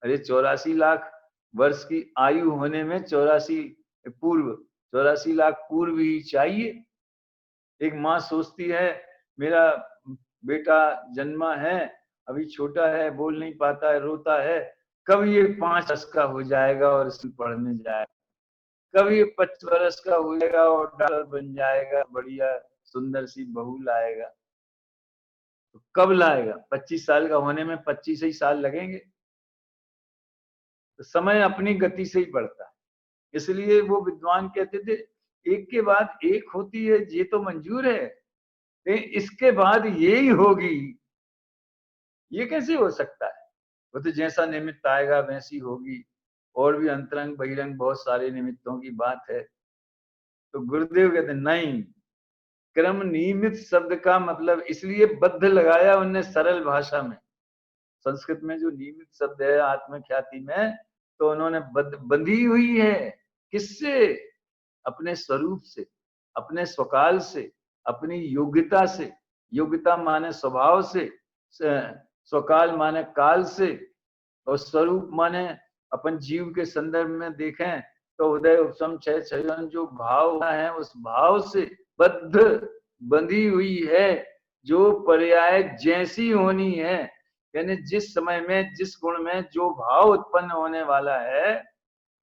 अरे 84 लाख वर्ष की आयु होने में 84 लाख पूर्व ही चाहिए। एक माँ सोचती है मेरा बेटा जन्मा है, अभी छोटा है, बोल नहीं पाता है, रोता है, कब ये 5 वर्ष का हो जाएगा और स्कूल पढ़ने जाएगा, कब ये 25 वर्ष का हो जाएगा और डॉक्टर बन जाएगा, बढ़िया सुंदर सी बहू लाएगा। तो कब लाएगा, 25 साल का होने में 25 ही साल लगेंगे। तो समय अपनी गति से ही बढ़ता है, इसलिए वो विद्वान कहते थे एक के बाद एक होती है, ये तो मंजूर है, इसके बाद यही होगी, ये कैसे हो सकता है? वो तो जैसा निमित्त आएगा वैसी होगी। और भी अंतरंग बहिरंग बहुत सारे निमित्तों की बात है। तो गुरुदेव कहते नहीं, क्रम नियमित शब्द का मतलब इसलिए बद्ध लगाया उनने सरल भाषा में। संस्कृत में जो नियमित शब्द है आत्मख्याति में, तो उन्होंने बंधी हुई है किससे? अपने स्वरूप से, अपने स्वकाल से, अपनी योग्यता से। योग्यता माने स्वभाव से, स्वकाल माने काल से, और स्वरूप माने अपन जीव के संदर्भ में देखें तो उदय उपशम क्षय क्षरण जो भाव है उस भाव से बद्ध बंधी हुई है, जो पर्याय जैसी होनी है। यानी जिस समय में जिस गुण में जो भाव उत्पन्न होने वाला है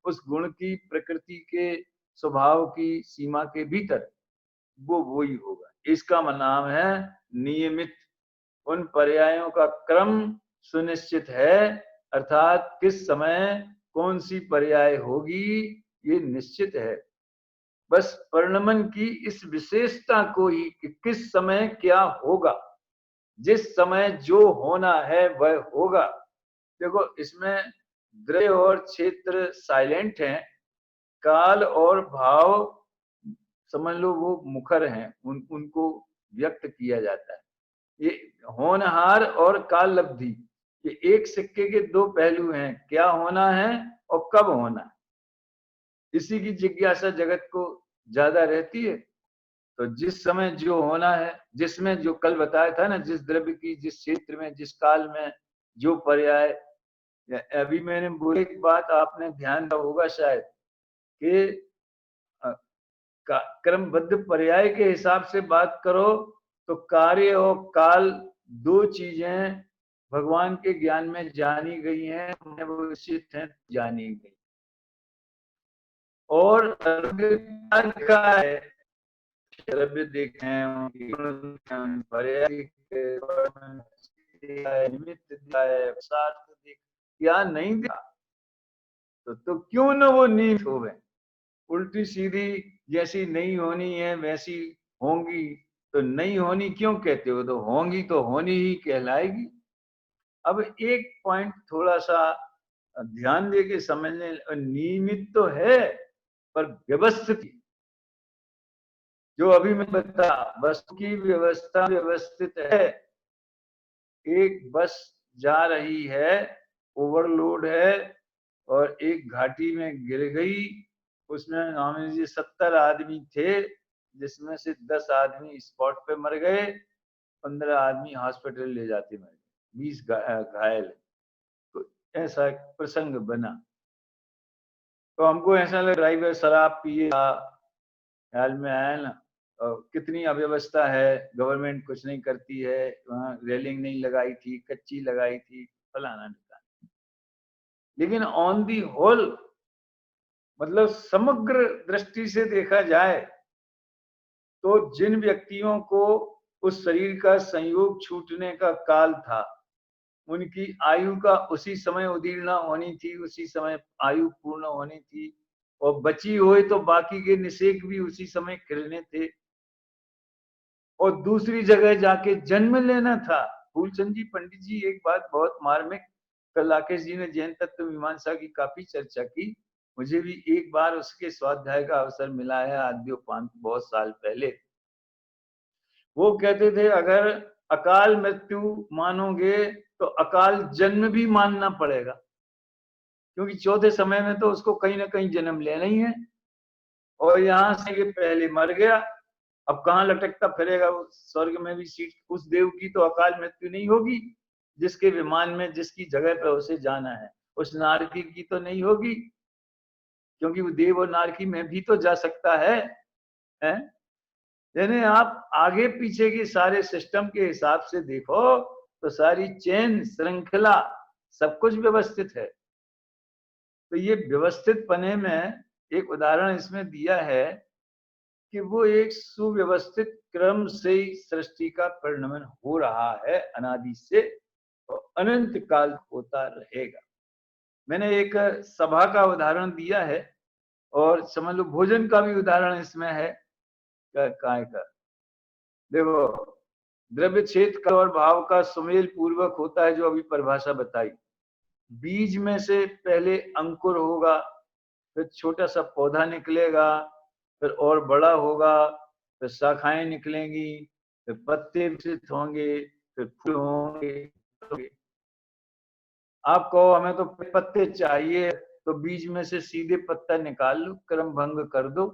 उस गुण की प्रकृति के स्वभाव की सीमा के भीतर वो वही होगा। इसका नाम है नियमित। उन पर्यायों का क्रम सुनिश्चित है, अर्थात किस समय कौन सी पर्याय होगी ये निश्चित है। बस परिणमन की इस विशेषता को ही कि किस समय क्या होगा, जिस समय जो होना है वह होगा। देखो इसमें द्रव्य और क्षेत्र साइलेंट हैं, काल और भाव समझ लो वो मुखर हैं, उनको व्यक्त किया जाता है। ये होनहार और काल लब्धि, ये एक सिक्के के दो पहलू हैं, क्या होना है और कब होना है। इसी की जिज्ञासा जगत को ज्यादा रहती है। तो जिस समय जो होना है, जिसमें जो कल बताया था ना, जिस द्रव्य की जिस क्षेत्र में जिस काल में जो पर्याय, अभी मैंने बोले एक बात आपने ध्यान दिया होगा शायद कि क्रमबद्ध पर्याय के हिसाब से बात करो तो कार्य और काल दो चीजें भगवान के ज्ञान में जानी गई हैं, उन्हें वो निश्चित हैं, जानी गई। और लिखा है, द्रव्य देखें, निमित्त क्या नहीं दिया तो क्यों न वो नीत हो गए। उल्टी सीधी जैसी नहीं होनी है वैसी होंगी, तो नहीं होनी क्यों कहते हो? तो होंगी तो होनी ही कहलाएगी। अब एक पॉइंट थोड़ा सा ध्यान दे के समझने, नियमित तो है पर व्यवस्थित, जो अभी मैं बता वस्तु की व्यवस्था व्यवस्थित है। एक बस जा रही है, ओवरलोड है और एक घाटी में गिर गई, उसमें मान लीजिए 70 आदमी थे, जिसमें से 10 आदमी स्पॉट पे मर गए, 15 आदमी हॉस्पिटल ले जाते मर गए, 20 घायल। तो ऐसा एक प्रसंग बना। तो हमको ऐसा लगा ड्राइवर शराब पिए ख्याल में आया ना, और कितनी अव्यवस्था है, गवर्नमेंट कुछ नहीं करती है, वहाँ रेलिंग नहीं लगाई थी, कच्ची लगाई थी, फलाना ढिकाना। लेकिन ऑन दी होल मतलब समग्र दृष्टि से देखा जाए तो जिन व्यक्तियों को उस शरीर का संयोग छूटने का काल था, उनकी आयु का उसी समय उदीर्णा होनी थी, उसी समय आयु पूर्ण होनी थी, और बची हुई तो बाकी के निषेक भी उसी समय खिलने थे और दूसरी जगह जाके जन्म लेना था। फूलचंद जी पंडित जी एक बात बहुत मार्मिक, कल राकेश जी ने जैन तत्व मीमांसा की काफी चर्चा की, मुझे भी एक बार उसके स्वाध्याय का अवसर मिला है आद्योपांत बहुत साल पहले। वो कहते थे अगर अकाल मृत्यु मानोगे तो अकाल जन्म भी मानना पड़ेगा, क्योंकि चौथे समय में तो उसको कहीं ना कहीं जन्म लेना ही है, और यहां से ये पहले मर गया, अब कहाँ लटकता फिरेगा, स्वर्ग में भी सीट उस देव की तो अकाल मृत्यु नहीं होगी जिसके विमान में जिसकी जगह पर उसे जाना है, उस नारकी की तो नहीं होगी, क्योंकि वो देव और नारकी में भी तो जा सकता है। यानी आप आगे पीछे के सारे सिस्टम के हिसाब से देखो तो सारी चेन श्रृंखला सब कुछ व्यवस्थित है। तो ये व्यवस्थित पने में एक उदाहरण इसमें दिया है कि वो एक सुव्यवस्थित क्रम से सृष्टि का परिणमन हो रहा है अनादि से, और अनंत काल होता रहेगा। मैंने एक सभा का उदाहरण दिया है, और समझ लो भोजन का भी उदाहरण इसमें है। काय का देखो, द्रव्य क्षेत्र और भाव का सुमेल पूर्वक होता है, जो अभी परिभाषा बताई। बीज में से पहले अंकुर होगा, फिर छोटा सा पौधा निकलेगा, फिर और बड़ा होगा, फिर शाखाएं निकलेंगी, फिर पत्ते विकसित होंगे, फिर फूल होंगे। आप कहो हमें तो पत्ते चाहिए, तो बीज में से सीधे पत्ता निकाल लो, क्रम भंग कर दो।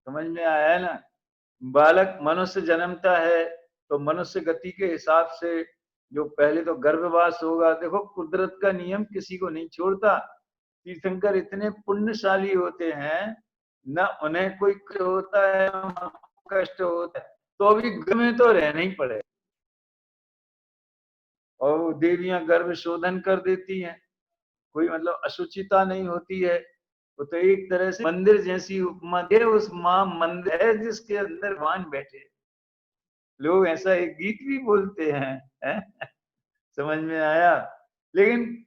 समझ में आया है ना? बालक मनुष्य जन्मता है तो मनुष्य गति के हिसाब से जो पहले तो गर्भवास होगा। देखो, कुदरत का नियम किसी को नहीं छोड़ता। तीर्थंकर इतने पुण्यशाली होते हैं, न उन्हें कोई होता है, कष्ट होता है, तो अभी घर में तो रहना ही पड़े, और देवियां गर्भ शोधन कर देती हैं, कोई मतलब अशुचिता नहीं होती है। वो तो एक तरह से मंदिर जैसी उपमा दे, उस माँ मंदिर है जिसके अंदर भगवान बैठे। लोग ऐसा एक गीत भी बोलते हैं, है? समझ में आया? लेकिन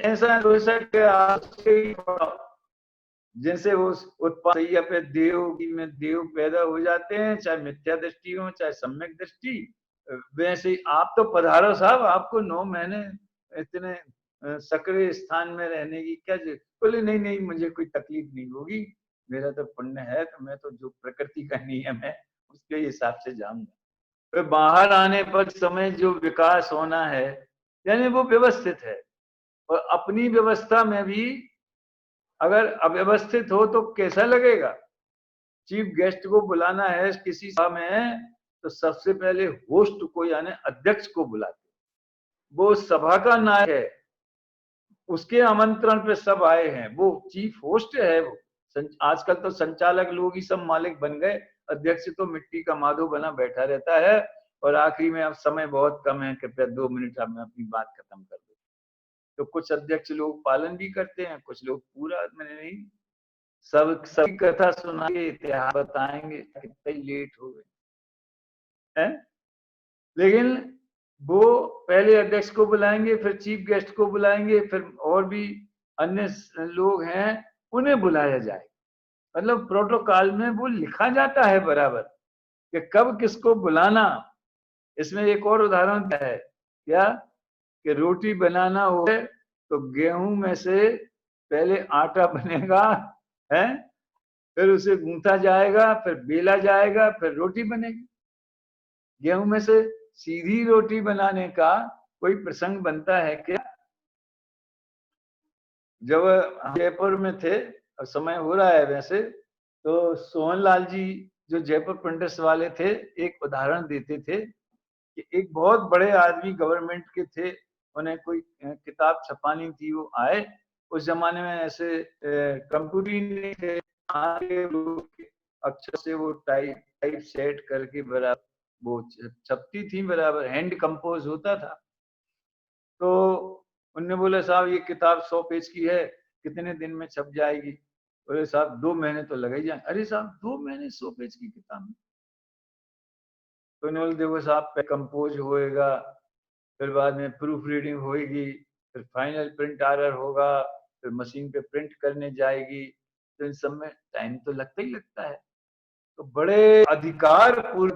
ऐसा हो सके जैसे वो उत्पत्ति पे देव की में देव पैदा हो जाते हैं, चाहे मिथ्या दृष्टि हो चाहे सम्यक दृष्टि। वैसे ही आप तो पधारो साहब, आपको 9 महीने इतने सक्रिय स्थान में रहने की क्या जरूरत? बोले नहीं नहीं, मुझे कोई तकलीफ नहीं होगी, मेरा तो पुण्य है, तो मैं तो जो प्रकृति का नियम है उसके हिसाब से जाऊंगा। तो बाहर आने पर समय जो विकास होना है, यानी वो व्यवस्थित है। और अपनी व्यवस्था में भी अगर अव्यवस्थित हो तो कैसा लगेगा? चीफ गेस्ट को बुलाना है किसी सभा में, तो सबसे पहले होस्ट को यानी अध्यक्ष को बुलाते। वो सभा का नायक है, उसके आमंत्रण पे सब आए हैं, वो चीफ होस्ट है। वो आजकल तो संचालक लोग ही सब मालिक बन गए, अध्यक्ष तो मिट्टी का माधो बना बैठा रहता है। और आखिरी में अब समय बहुत कम है, कृपया 2 मिनट अब मैं अपनी बात खत्म कर दूं। तो कुछ अध्यक्ष लोग पालन भी करते हैं, कुछ लोग पूरा मैंने नहीं, सब सभी कथा सुनाएंगे, इतिहास बताएंगे, कितने लेट हो गए हैं। लेकिन वो पहले अध्यक्ष को बुलाएंगे, फिर चीफ गेस्ट को बुलाएंगे, फिर और भी अन्य लोग हैं उन्हें बुलाया जाए। मतलब प्रोटोकॉल में वो लिखा जाता है बराबर कि कब किसको बुलाना। इसमें एक और उदाहरण है क्या, कि रोटी बनाना हो तो गेहूं में से पहले आटा बनेगा, है, फिर उसे गूंथा जाएगा, फिर बेला जाएगा, फिर रोटी बनेगी। गेहूं में से सीधी रोटी बनाने का कोई प्रसंग बनता है क्या? जब हम जयपुर में थे, अब समय हो रहा है वैसे, तो सोहनलाल जी जो जयपुर प्रिंटर्स वाले थे, एक उदाहरण देते थे कि एक बहुत बड़े आदमी गवर्नमेंट के थे, उन्हें कोई किताब छपानी थी, वो आए। उस जमाने में ऐसे कंप्यूटर नहीं थे, अक्षर से वो टाइप टाइप सेट करके बराबर वो छपती थी, बराबर हैंड कंपोज होता था। तो उनने बोले साहब ये किताब 100 पेज की है, कितने दिन में छप जाएगी? बोले साहब 2 महीने तो लगे ही जाए। अरे साहब 2 महीने 100 पेज की किताब में? तो उन्होंने बोले देखो साहब, पे कंपोज होएगा, फिर बाद में प्रूफ रीडिंग होएगी, फिर फाइनल प्रिंट आर्डर होगा, फिर मशीन पे प्रिंट करने जाएगी, तो इन सब में टाइम तो लगता ही लगता है। तो बड़े अधिकार पूर्व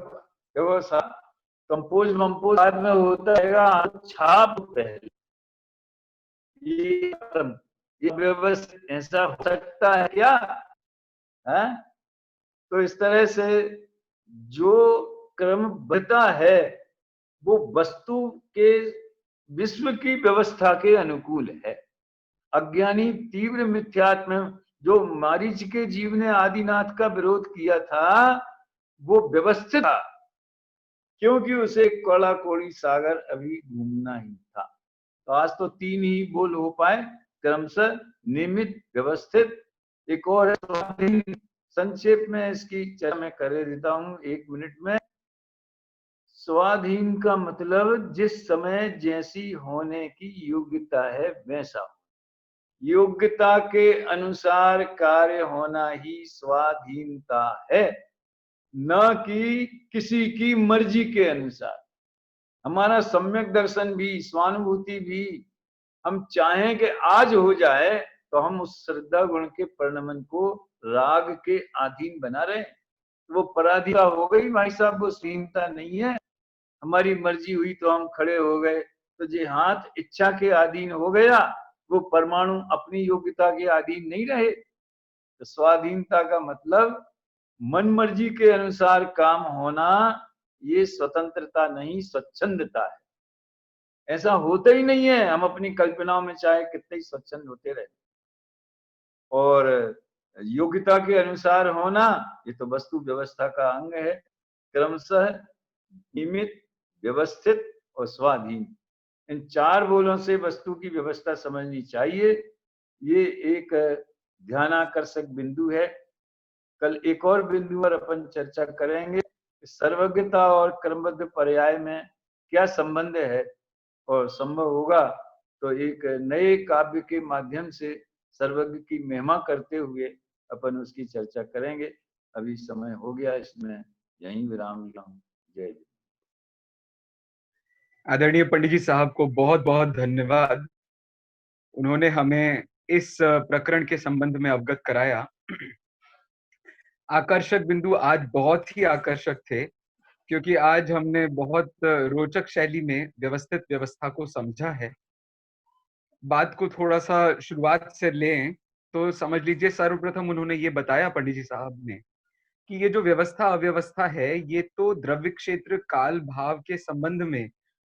देखो साहब, कंपोज वम्पोज बाद में होता है, छाप पहले। ये व्यवस्था ऐसा हो सकता है क्या? है? तो इस तरह से जो क्रमबद्धता है वो वस्तु के विश्व की व्यवस्था के अनुकूल है। अज्ञानी तीव्र मिथ्यात्म जो मारीच के जीव ने आदिनाथ का विरोध किया था, वो व्यवस्थित था, क्योंकि उसे कौड़ा कौड़ी सागर अभी घूमना ही था। तो आज तो 3 ही बोल हो पाए, क्रमशः, नियमित, व्यवस्थित। एक और है, संक्षेप में इसकी चर्चा मैं कर देता हूं 1 मिनट में। स्वाधीन का मतलब जिस समय जैसी होने की योग्यता है वैसा, योग्यता के अनुसार कार्य होना ही स्वाधीनता है, न कि किसी की मर्जी के अनुसार। हमारा सम्यक दर्शन भी, स्वानुभूति भी, हम चाहें कि आज हो जाए तो हम उस श्रद्धा गुण के परिणमन को राग के अधीन बना रहे। वो पराधीनता हो गई भाई साहब, वो सीनता नहीं है। हमारी मर्जी हुई तो हम खड़े हो गए, तो जे हाथ इच्छा के अधीन हो गया, वो परमाणु अपनी योग्यता के अधीन नहीं रहे। तो स्वाधीनता का मतलब मन मर्जी के अनुसार काम होना, ये स्वतंत्रता नहीं, स्वच्छंदता है। ऐसा होता ही नहीं है। हम अपनी कल्पनाओं में चाहे कितने ही स्वच्छंद होते रहे, और योग्यता के अनुसार होना, ये तो वस्तु व्यवस्था का अंग है। क्रमशः, नियमित, व्यवस्थित और स्वाधीन, इन चार बोलों से वस्तु की व्यवस्था समझनी चाहिए। ये एक ध्यानाकर्षक बिंदु है। कल एक और बिंदु पर अपन चर्चा करेंगे, सर्वज्ञता और क्रमबद्ध पर्याय में क्या संबंध है, और संभव होगा तो एक नए काव्य के माध्यम से सर्वज्ञ की महिमा करते हुए अपन उसकी चर्चा करेंगे। अभी समय हो गया, इसमें यहीं विराम लेता हूँ। जय जय। आदरणीय पंडित जी साहब को बहुत बहुत धन्यवाद। उन्होंने हमें इस प्रकरण के संबंध में अवगत कराया। आकर्षक बिंदु आज बहुत ही आकर्षक थे, क्योंकि आज हमने बहुत रोचक शैली में व्यवस्थित व्यवस्था को समझा है। बात को थोड़ा सा शुरुआत से लें तो समझ लीजिए, सर्वप्रथम उन्होंने ये बताया पंडित जी साहब ने कि ये जो व्यवस्था अव्यवस्था है, ये तो द्रव्य क्षेत्र काल भाव के संबंध में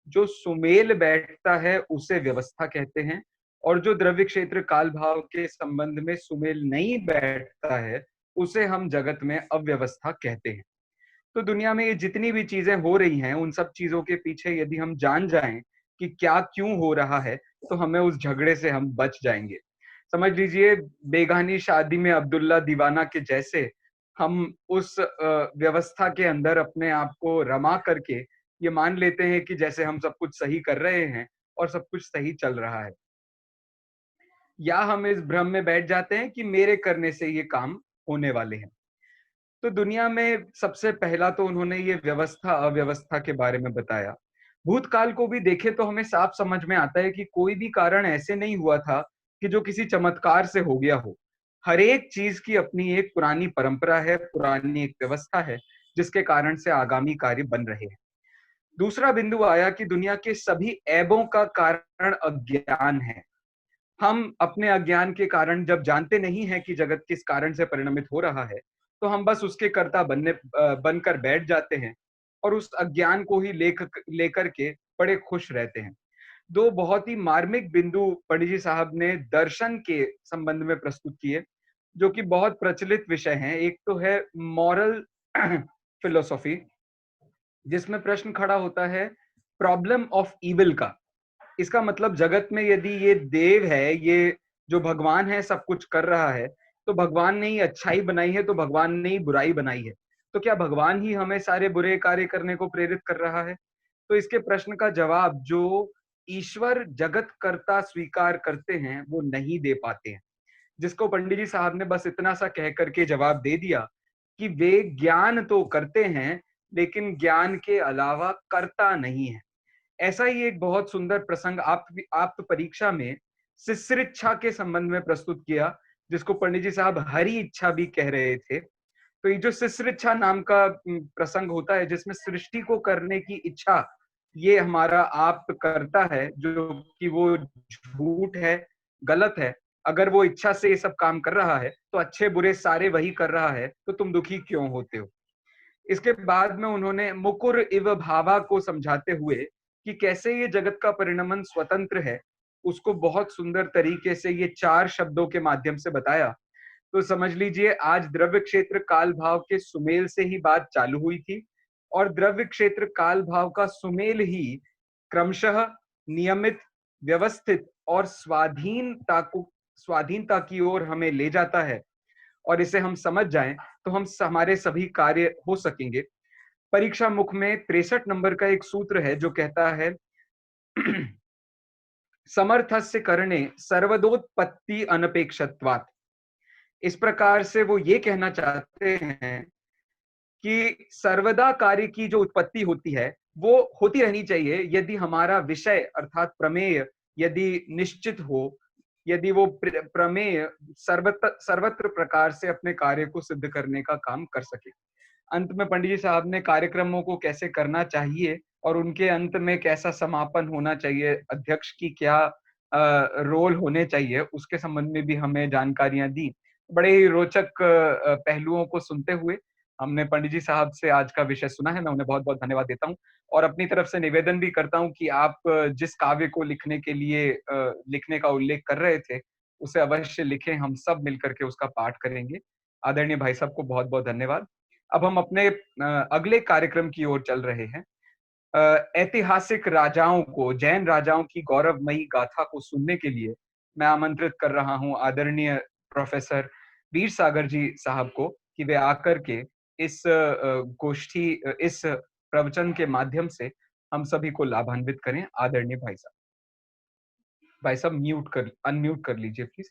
जो सुमेल बैठता है उसे व्यवस्था कहते हैं, और जो द्रव्य क्षेत्र काल भाव के संबंध में सुमेल नहीं बैठता है उसे हम जगत में अव्यवस्था कहते हैं। तो दुनिया में ये जितनी भी चीजें हो रही हैं, उन सब चीजों के पीछे यदि हम जान जाएं कि क्या क्यों हो रहा है, तो हमें उस झगड़े से हम बच जाएंगे। समझ लीजिए, बेगानी शादी में अब्दुल्ला दीवाना के जैसे हम उस व्यवस्था के अंदर अपने आप को रमा करके ये मान लेते हैं कि जैसे हम सब कुछ सही कर रहे हैं और सब कुछ सही चल रहा है, या हम इस भ्रम में बैठ जाते हैं कि मेरे करने से ये काम होने वाले हैं। तो दुनिया में सबसे पहला तो उन्होंने ये व्यवस्था अव्यवस्था के बारे में बताया। भूतकाल को भी देखें तो हमें साफ समझ में आता है कि कोई भी कारण ऐसे नहीं हुआ था कि जो किसी चमत्कार से हो गया हो। हर एक चीज की अपनी एक पुरानी परंपरा है, पुरानी एक व्यवस्था है, जिसके कारण से आगामी कार्य बन रहे हैं। दूसरा बिंदु आया कि दुनिया के सभी ऐबों का कारण अज्ञान है। हम अपने अज्ञान के कारण जब जानते नहीं है कि जगत किस कारण से परिणमित हो रहा है, तो हम बस उसके कर्ता बनकर बैठ जाते हैं और उस अज्ञान को ही लेकर के बड़े खुश रहते हैं। दो बहुत ही मार्मिक बिंदु पंडित जी साहब ने दर्शन के संबंध में प्रस्तुत किए, जो कि बहुत प्रचलित विषय हैं। एक तो है मॉरल फिलोसॉफी, जिसमें प्रश्न खड़ा होता है प्रॉब्लम ऑफ इविल का। इसका मतलब जगत में यदि ये देव है, ये जो भगवान है सब कुछ कर रहा है, तो भगवान ने ही अच्छाई बनाई है, तो भगवान ने ही बुराई बनाई है, तो क्या भगवान ही हमें सारे बुरे कार्य करने को प्रेरित कर रहा है? तो इसके प्रश्न का जवाब जो ईश्वर जगत कर्ता स्वीकार करते हैं वो नहीं दे पाते हैं, जिसको पंडित जी साहब ने बस इतना सा कह करके जवाब दे दिया कि वे ज्ञान तो करते हैं, लेकिन ज्ञान के अलावा करता नहीं है। ऐसा ही एक बहुत सुंदर प्रसंग आप परीक्षा में शिश्रिच्छा के संबंध में प्रस्तुत किया, जिसको पंडित जी साहब हरि इच्छा भी कह रहे थे। तो ये जो शिश्रिच्छा नाम का प्रसंग होता है, जिसमें सृष्टि को करने की इच्छा ये हमारा आप करता है, जो कि वो झूठ है, गलत है। अगर वो इच्छा से ये सब काम कर रहा है तो अच्छे बुरे सारे वही कर रहा है, तो तुम दुखी क्यों होते हो? इसके बाद में उन्होंने मुकुर इव भावा को समझाते हुए कि कैसे ये जगत का परिणमन स्वतंत्र है, उसको बहुत सुंदर तरीके से ये चार शब्दों के माध्यम से बताया। तो समझ लीजिए, आज द्रव्य क्षेत्र काल भाव के सुमेल से ही बात चालू हुई थी, और द्रव्य क्षेत्र काल भाव का सुमेल ही क्रमशः नियमित, व्यवस्थित और स्वाधीनता की ओर हमें ले जाता है। और इसे हम समझ जाएं तो हमारे सभी कार्य हो सकेंगे। परीक्षा मुख में 63 नंबर का एक सूत्र है जो कहता है समर्थस्य करणे सर्वदोत्पत्ति अनपेक्षत्वात्। इस प्रकार से वो ये कहना चाहते हैं कि सर्वदा कार्य की जो उत्पत्ति होती है वो होती रहनी चाहिए, यदि हमारा विषय अर्थात प्रमेय यदि निश्चित हो, यदि वो प्रमेय सर्वत्र प्रकार से अपने कार्य को सिद्ध करने का काम कर सके। अंत में पंडित जी साहब ने कार्यक्रमों को कैसे करना चाहिए और उनके अंत में कैसा समापन होना चाहिए, अध्यक्ष की क्या रोल होने चाहिए, उसके संबंध में भी हमें जानकारियाँ दी। बड़े ही रोचक पहलुओं को सुनते हुए हमने पंडित जी साहब से आज का विषय सुना है। मैं उन्हें बहुत-बहुत धन्यवाद देता हूँ और अपनी तरफ से निवेदन भी करता हूँ कि आप जिस काव्य को लिखने के लिए लिखने का उल्लेख कर रहे थे, उसे अवश्य लिखें, हम सब मिलकर के उसका पाठ करेंगे। आदरणीय भाई साहब को बहुत-बहुत धन्यवाद। अब हम अपने अगले कार्यक्रम की ओर चल रहे हैं। ऐतिहासिक राजाओं को, जैन राजाओं की गौरवमयी गाथा को सुनने के लिए मैं आमंत्रित कर रहा हूँ आदरणीय प्रोफेसर वीर सागर जी साहब को कि वे आकर के इस इस प्रवचन के माध्यम से हम सभी को लाभान्वित करें। आदरणीय भाई साहब। भाई साहब अनम्यूट कर लीजिए प्लीज।